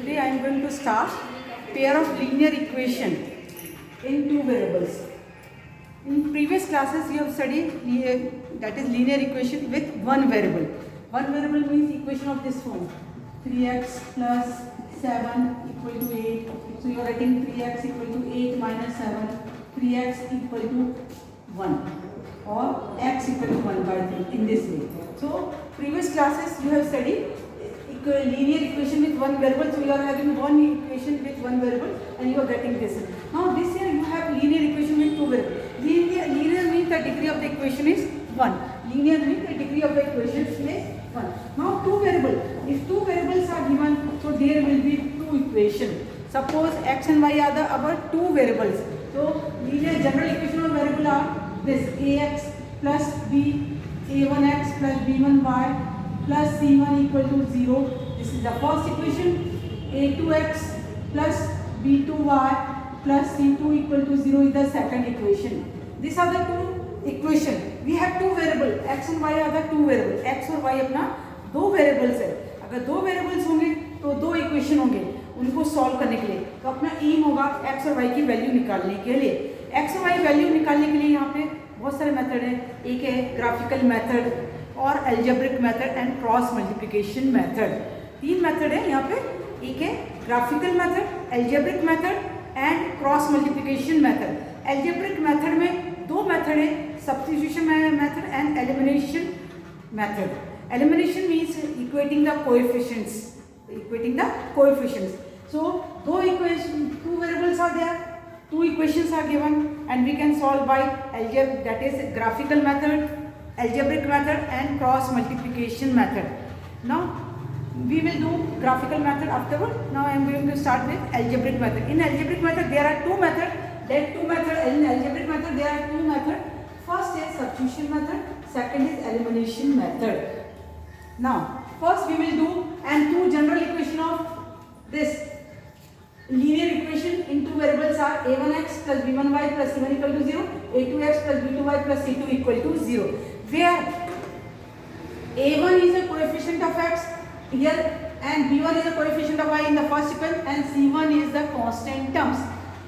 Today I am going to start pair of linear equation in two variables. In previous classes you have studied that is linear equation with one variable. One variable means equation of this form: 3x plus 7 equal to 8. So you are writing 3x equal to 8 minus 7, 3x equal to 1, or x equal to 1 by 3 in this way. So previous classes you have studied linear equation with one variable. So you are having one equation with one variable and you are getting this. Now this here you have linear equation with two variables. Linear means the degree of the equation is 1. Linear means the degree of the equation is 1. Now two variables. If two variables are given, so there will be two equations. Suppose x and y are our two variables. So linear general equation of variable are this: ax plus b, a1x plus b1y plus c1 equal to 0. This is the first equation. a2x plus b2y plus c2 equal to 0 is the second equation. These are the two equations. We have two variables, x and y are the two variables. x और y अपना दो variables है. अगर दो variables होंगे तो दो equation होंगे. उनको solve करने के लिए तो अपना aim होगा x और y की value निकालने के लिए. x और y value निकालने के लिए यहाँ पे बहुत सारे मेथड हैं. एक है ग्राफिकल मेथड और algebraic method and cross multiplication method. तीन मेथड है यहाँ पे. एक है graphical method, algebraic method and cross multiplication method. Algebraic method में दो मेथड है: substitution method and elimination method. Elimination means equating the coefficients. So दो equation, two variables are there, two equations are given and we can solve by that is graphical method, algebraic method and cross multiplication method. Now we will do graphical method afterward. Now I am going to start with algebraic method. In algebraic method there are two methods. In algebraic method there are two methods. First is substitution method, second is elimination method. Now first we will do and two general equation of this linear equation in two variables are a1x plus b1y plus c1 equal to 0, a2x plus b2y plus c2 equal to 0. Where a1 is a coefficient of x here and b1 is a coefficient of y in the first equation and c1 is the constant terms.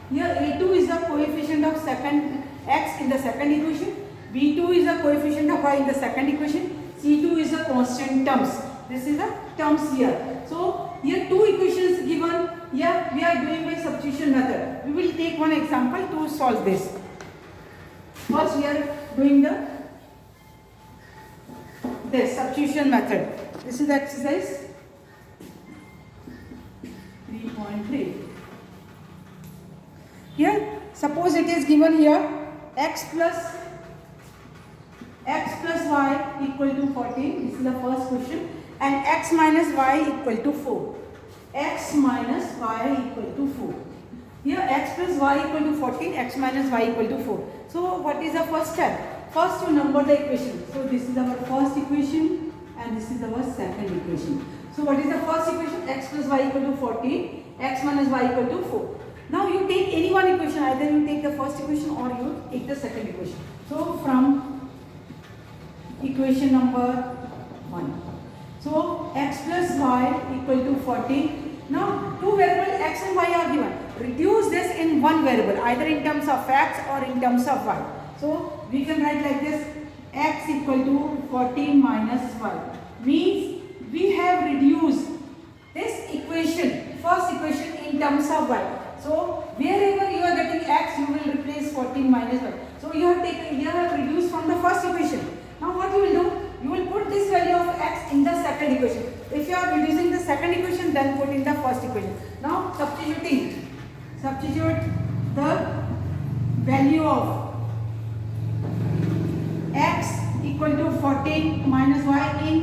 Here a2 is the coefficient of second x in the second equation, b2 is the coefficient of y in the second equation, c2 is the constant terms. This is the terms here. So here two equations given. Here we are doing by substitution method. We will take one example to solve this. First we are doing the substitution method. This is the exercise 3.3. Here suppose it is given here x plus y equal to 14. This is the first question. And x minus y equal to 4. X minus y equal to 4. Here x plus y equal to 14, x minus y equal to 4. So what is the first step? First you number the equation. So this is our first equation and this is our second equation. So what is the first equation? X plus y equal to 14, x minus y equal to 4. Now you take any one equation, either you take the first equation or you take the second equation. So from equation number 1. So x plus y equal to 14. Now two variables x and y are given. Reduce this in one variable, either in terms of x or in terms of y. So we can write like this: x equal to 14 minus y. Means we have reduced this equation, first equation, in terms of y. So wherever you are getting x, you will replace 14 minus y. So you have reduced from the first equation. Now what you will do? You will put this value of x in the second equation. If you are reducing the second equation, then put in the first equation. Now substitute the value of x equal to 14 minus y in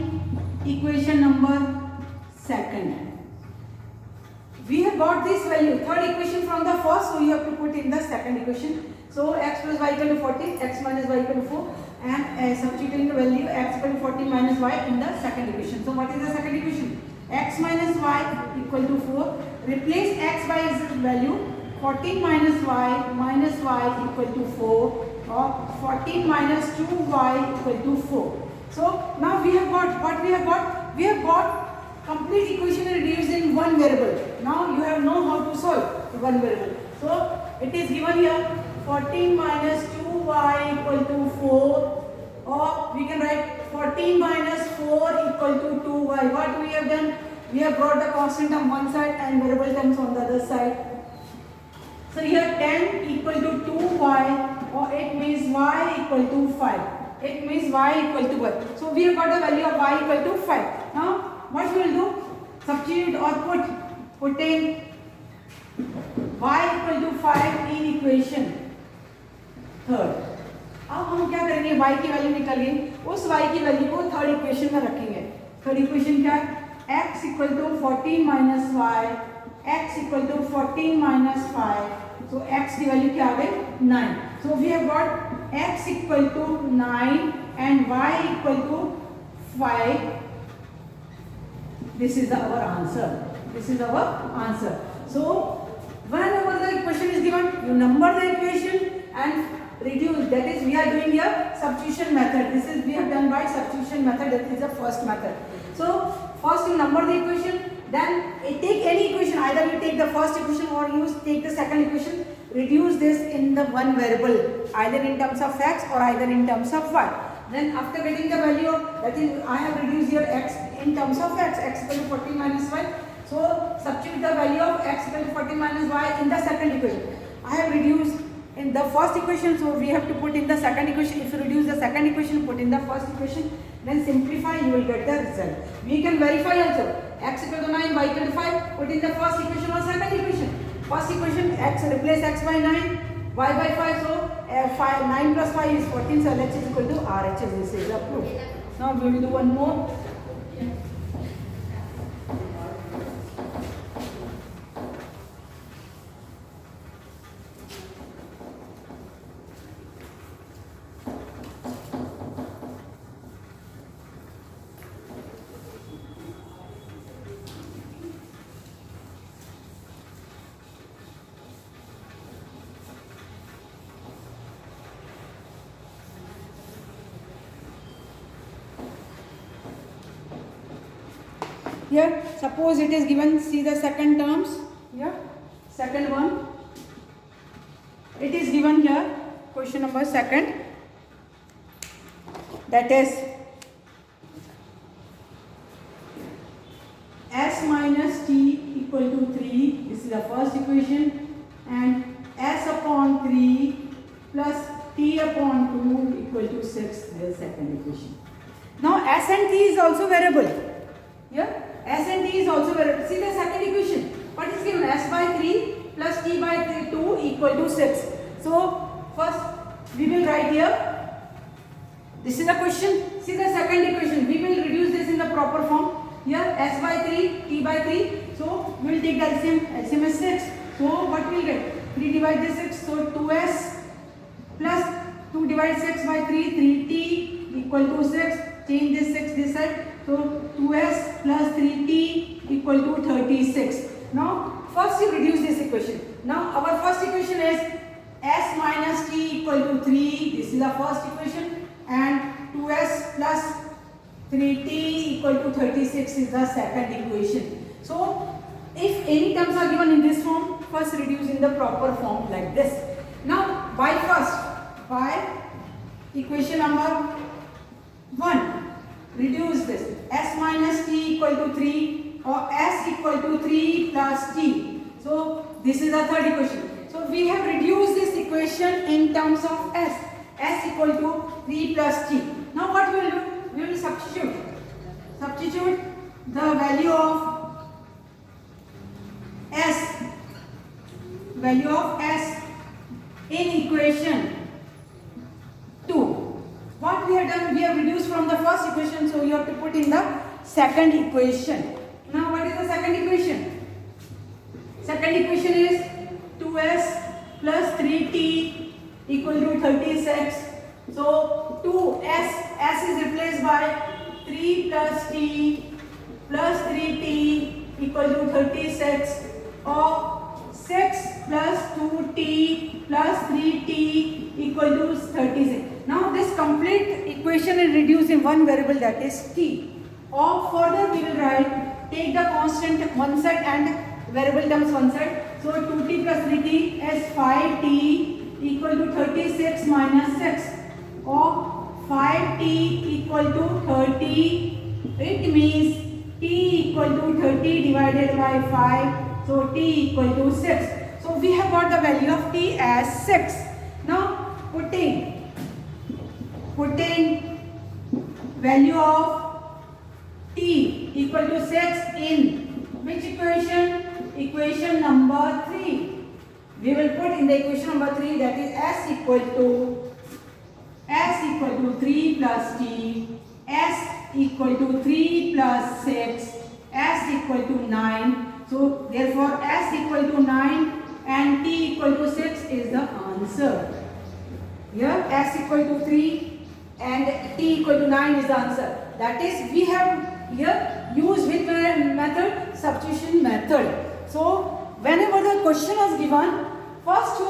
equation number second. We have got this value, third equation from the first, so you have to put in the second equation. So x plus y equal to 14, x minus y equal to 4, and substituting the value x equal to 14 minus y in the second equation. So what is the second equation? X minus y equal to 4. Replace x by its value 14 minus y equal to 4, or 14 minus 2y equal to 4. So now we have got what we have got. We have got complete equation reduced in one variable. Now one variable. So it is given here 14 minus 2y equal to 4, or we can write 14 minus 4 equal to 2y. What we have done? We have brought the constant on one side and variable terms on the other side. So here 10 equal to 2y, or it means y equal to 5. It means y equal to 1. So we have got the value of y equal to 5. Now what we will do? Substitute or put in y equal to 5 in equation third. अब हम क्या करेंगे? y की value निकल गई, उस y की value को थर्ड इक्वेशन में रखेंगे. थर्ड इक्वेशन क्या है? x equal to 14 minus y, x equal to 14 minus 5. So x की वैल्यू क्या आ गई? 9. So we have got x equal to 9 and y equal to 5. This is our answer. This is our answer. So whenever the equation is given, you number the equation and reduce. That is, we are doing here substitution method. This is we have done by substitution method. That is the first method. So first you number the equation, then take any equation. Either you take the first equation or you take the second equation. Reduce this in the one variable, either in terms of x or either in terms of y. Then after getting the value of, that is, I have reduced here x in terms of x equal to 14 minus y. So substitute the value of x equal to 14 minus y in the second equation. I have reduced in the first equation, so we have to put in the second equation. If you reduce the second equation, put in the first equation, then simplify, you will get the result. We can verify also. X equal to 9, y equal to 5, put in the first equation or second equation. First equation, x, replace x by 9, y by 5, so 9 plus 5 is 14, so LHS is equal to RHS. This is approved. Now we will do one more. Here, suppose it is given, see the second terms, here, second one, it is given here, question number second, that is s minus t equal to 3, this is the first equation, and s upon 3 plus t upon 2 equal to 6, this is the second equation. Now s and t is also variable, here. S and t is also variable. See the second equation. What is given? S by 3 plus t by 2 equal to 6. So first we will write here. This is the question. See the second equation. We will reduce this in the proper form. Here s by 3, t by 3. So we will take the LCM. LCM is 6. So what we will get? 3 divided 6. So 2s plus 2 divided 6 by 3. 3t equal to 6. Change this 6 this side. So 2s plus 3t equal to 36. Now first you reduce this equation. Now our first equation is s minus t equal to 3. This is the first equation, and 2s plus 3t equal to 36 is the second equation. So if any terms are given in this form, first reduce in the proper form like this. Now by equation number 1. Reduce this s minus t equal to 3 or s equal to 3 plus t. So this is the third equation. So we have reduced this equation in terms of s equal to 3 plus t. Now what we will do? We will substitute the value of s in equation 2. What we have done, we have reduced from the first equation, so you have to put in the second equation. Now what is the second equation? Second equation is 2s plus 3t equal to 36. So s is replaced by 3 plus t plus 3t equal to 36, or 6 plus 2t plus 3t equal to 36. Now this complete equation is reduced in one variable, that is t. Or further we will write, take the constant one side and variable terms one side. So 2t plus 3t is 5t equal to 36 minus 6, or 5t equal to 30. It means t equal to 30 divided by 5. So t equal to 6. So we have got the value of t as 6. Now putting value of t equal to 6 in which equation? Equation number 3. We will put in the equation number 3, that is s equal to 3 plus t, s equal to 3 plus 6, s equal to 9. So therefore s equal to 9 and t equal to 6 is the answer. Here s equal to 3 and t equal to 9 is the answer. That is, we have here used which method? Substitution method. So whenever the question is given, first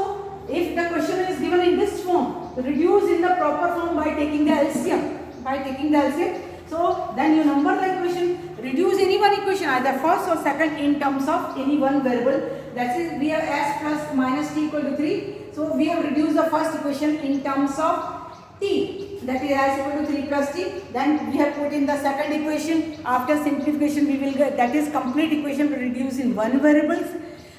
if the question is given in this form, reduce in the proper form by taking the LCM. So then you number the equation, reduce any one equation, either first or second, in terms of any one variable. That is, we have s plus minus t equal to 3. So we have reduced the first equation in terms of t, that is s equal to 3 plus t. Then we have put in the second equation. After simplification we will get, that is complete equation to reduce in one variables.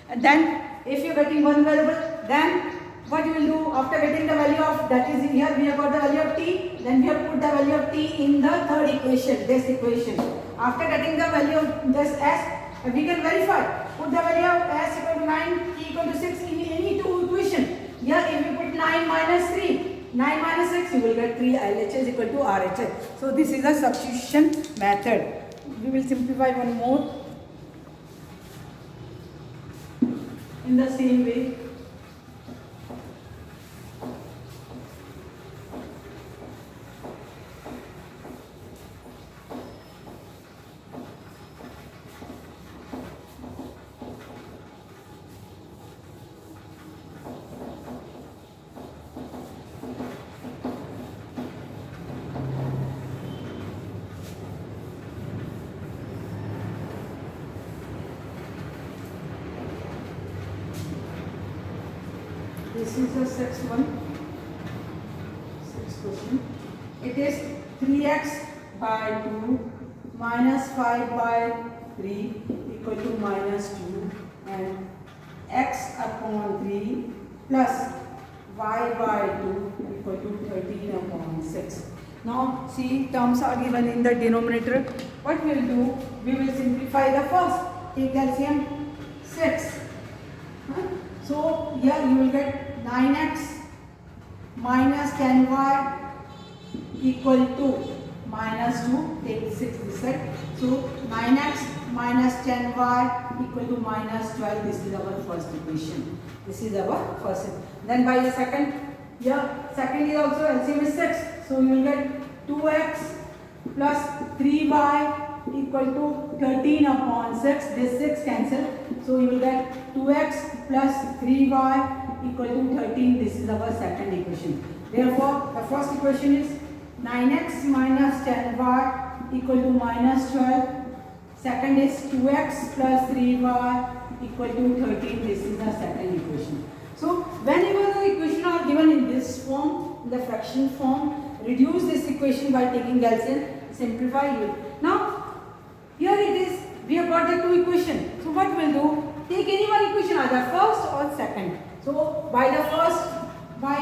And then if you are getting one variable, then what you will do after getting the value of, that is here we have got the value of t, then we have put the value of t in the third equation, this equation. After getting the value of this s, we can verify. Put the value of s equal to 9, t equal to 6 in any two equation. Here if you put 9 minus 3, 9 minus 6, you will get 3 LHS equal to RHS. So this is a substitution method. We will simplify one more in the same way. This is the sixth question. It is 3x by 2 minus 5 by 3 equal to minus 2 and x upon 3 plus y by 2 equal to 13 upon 6. Now see, terms are given in the denominator. What we will do? We will simplify the first. Take LCM 6. So here you will get 9x minus 10y equal to minus 2. Take 6 this side. So 9x minus 10y equal to minus 12. This is our first equation. This is our first. Then by the second, here second is also LCM is 6. So you will get 2x plus 3y equal to 13 upon 6. This 6 cancel. So you will get 2x plus 3y equal to 13. This is our second equation. Therefore, the first equation is 9x minus 10y equal to minus 12. Second is 2x plus 3y equal to 13. This is the second equation. So, whenever the equation are given in this form, in the fraction form, reduce this equation by taking LCM, simplify it. Now, here it is, we have got the two equations. So, what we'll do? Take any one equation, either first or second. So, by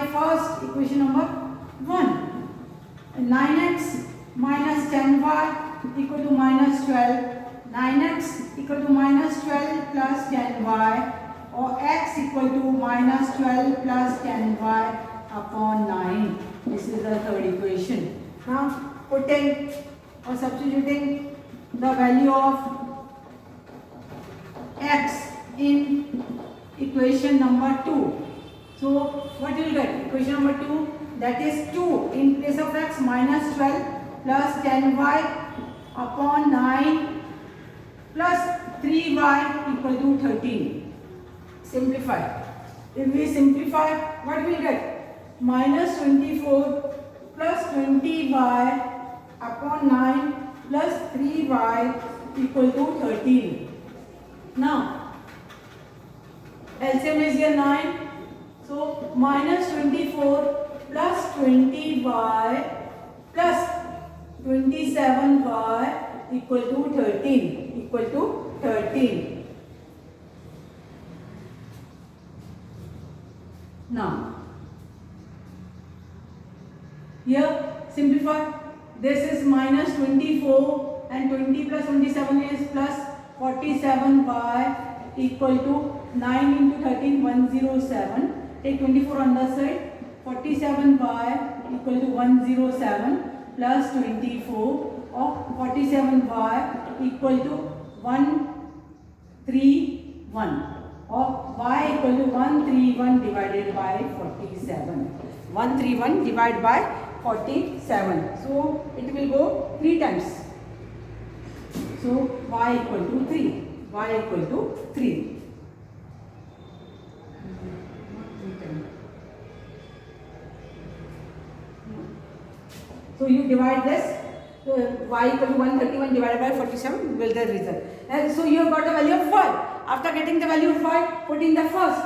first equation number 1, 9x minus 10y equal to minus 12. 9x equal to minus 12 plus 10y, or x equal to minus 12 plus 10y upon 9. This is the third equation. Now putting or substituting the value of x in equation number 2. So what you will get? Equation number 2, that is 2 in place of x minus 12 plus 10y upon 9 plus 3y equal to 13. Simplify. If we simplify, what we will get? Minus 24 plus 20y upon 9 plus 3y equal to 13. Now, LCM is here 9. So minus 24 plus 20y plus 27y equal to 13. Equal to 13. Now, here simplify. This is minus 24 and 20 plus 27 is plus 47y equal to 9 into 13, 107. Take 24 on the side. 47y equal to 107 plus 24 of 47y equal to 131 of y equal to 131 divided by 47. 131 divided by 47. So it will go 3 times. So y equal to 3. Y equal to 3. So you divide this. So y equal to 131 divided by 47 will the result. And so you have got the value of 5. After getting the value of 5, put in the first.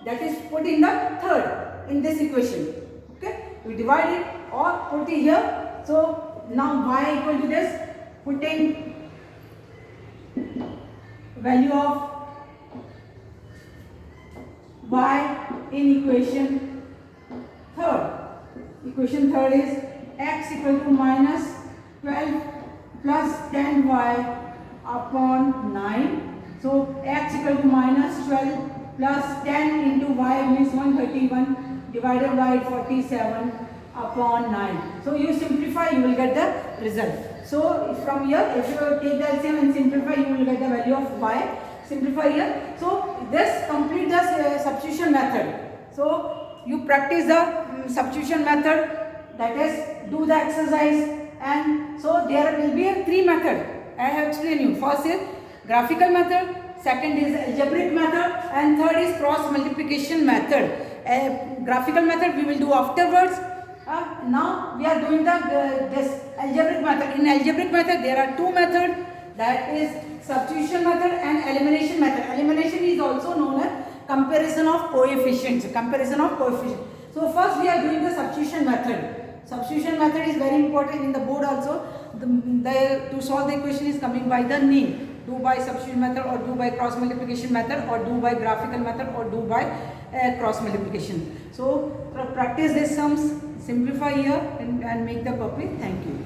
That is put in the third in this equation. Okay. We divide it or put it here. So now y equal to this. Put in value of y in equation third. Equation third is x equal to minus 12 plus 10y upon 9. So x equal to minus 12 plus 10 into y means 131 divided by 47 upon 9. So you simplify, you will get the result. So from here, if you take the LCM and simplify, you will get the value of y. Simplify here. So this complete the substitution method. So you practice the substitution method, that is do the exercise, and so there will be a 3 method. I have explained you. First is graphical method, second is algebraic method, and third is cross multiplication method. Graphical method we will do afterwards. Now we are doing the this algebraic method. In algebraic method there are 2 methods, that is substitution method and elimination method. Elimination is also known as comparison of coefficients. Comparison of coefficients. So first we are doing the substitution method. Substitution method is very important in the board also. To solve the equation is coming by the name. Do by substitution method, or do by cross multiplication method, or do by graphical method, or do by cross multiplication. So practice these sums, simplify here and make the copy. Thank you.